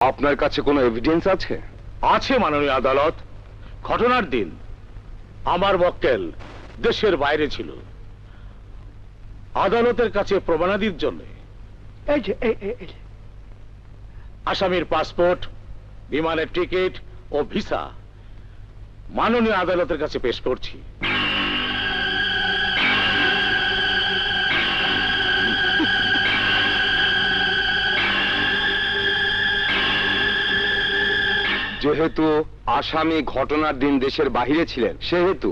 আপনার কাছে কোনো এভিডেন্স আছে? আছে মাননীয় আদালত। ঘটনার দিন আমার মক্কেল দেশের বাইরে ছিল। আদালতের কাছে প্রমাণাদির জন্য আসামির পাসপোর্ট, বিমানের টিকিট ও ভিসা মাননীয় আদালতের কাছে পেশ করছি। যেহেতু আসামি ঘটনার দিন দেশের বাইরে ছিলেন, সেহেতু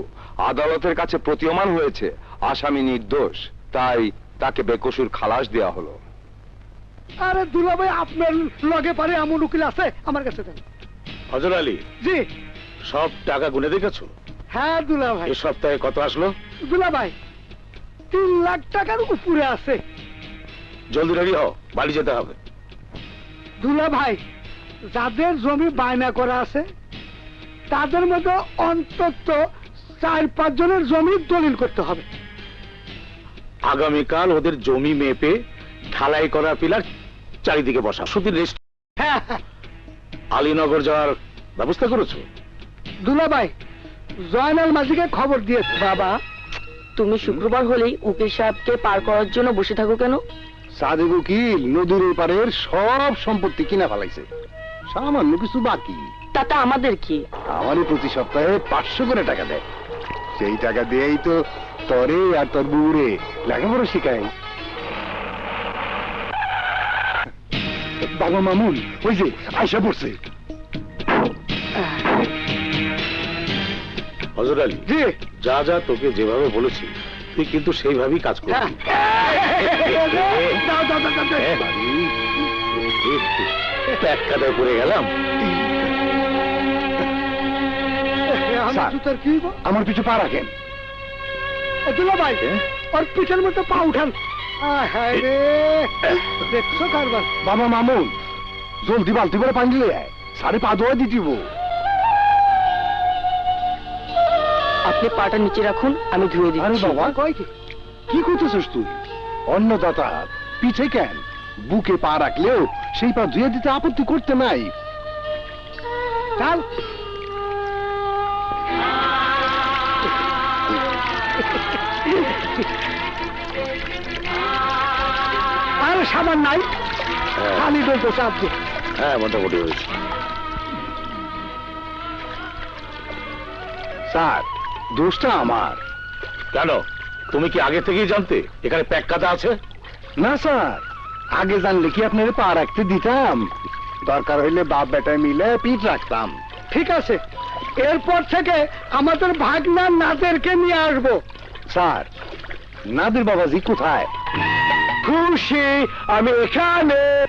আদালতের কাছে প্রতীয়মান হয়েছে আসামি নির্দোষ, তাই তাকে বেকসুর খালাস দেওয়া হলো। আরে দুলাভাই, আপনার লগে পারে এমন উকিল আছে? আমার কাছে দেন। হযরত আলী, জি। সব টাকা গুনে দেখেছো? হ্যাঁ দুলাভাই। এই সপ্তাহে কত আসলো? দুলাভাই 3 লাখ টাকার উপরে আছে। জলদি রেডি হও, বাড়ি যেতে হবে। দুলাভাই, যাদের জমি বায়না করা আছে তাদের মধ্যে অন্তত 4-5 জনের জমির দলিল করতে হবে। আগামীকাল ওদের জমি মেপে ঢালাই করা পিলার চারিদিকে বসা। শুধু রেস্ট। হ্যাঁ। আলীনগর যাওয়ার ব্যবস্থা করেছো? দুলাভাই, জয়নাল মাঝিকে খবর দিয়েছে। বাবা, তুমি শুক্রবার হলেই উকিল সাহেবকে পার করার জন্য বসে থাকো কেন? সাদেক উকিল নদীর পারের সব সম্পত্তি কিনা ফেলাইছে, সামান্য কিছু বাকি। তাতে আমাদের কি? আমারই প্রতি সপ্তাহে 500 করে টাকা দেয়। সেই টাকা দিয়েই তো তরে আর তোর বউরে লেখাপড়া শিখাই। বাবা মামুন ওই যে আয়সা পড়ছে। হযরত আলী, জি। যা যা তোকে যেভাবে বলেছি তুই কিন্তু সেইভাবেই কাজ করবি। দাও, দাও, দাও, দাও। এক কাদায় পড়ে গেলাম। আমি স্যার। জুতার কি হইব? আমার পিছু পা রাখেন। দুলাভাই, ওর পিঠের মধ্যে পা উঠান। হায় রে, দেখছো কারবার? বাবা মামুন, জলদি বালতি করে পানি দিলে আয়, 5.5 ধোয়া দিতিব। আপনি পাটা নিচে রাখুন, আমি ধুয়ে আরে দিচ্ছি। বাবা, কয় কি? কি করতেছিস তুই? অন্নদাতা পিঠে কেন, বুকে পা রাখলেও সেই পা ধুয়ে দিতে আপত্তি করতে নাই। চাল। আর সাবান নাই, খালি বলতো চাপ দিয়ে। হ্যাঁ, মোটামুটি হয়েছে। স্যার, দোষটা আমার। কেন, তুমি কি আগে থেকেই জানতে এখানে প্যাক কাদা আছে? না স্যার, আগে জানলে কি আপনার পা রাখতে দিতাম? দরকার হইলে বাপ বেটায় মিলে পিঠ রাখতাম। ঠিক আছে, এরপর থেকে আমাদের ভাগনা নাদেরকে নিয়ে আসবো। স্যার, নাদের বাবাজি কোথায়? খুশি, আমি এখানে।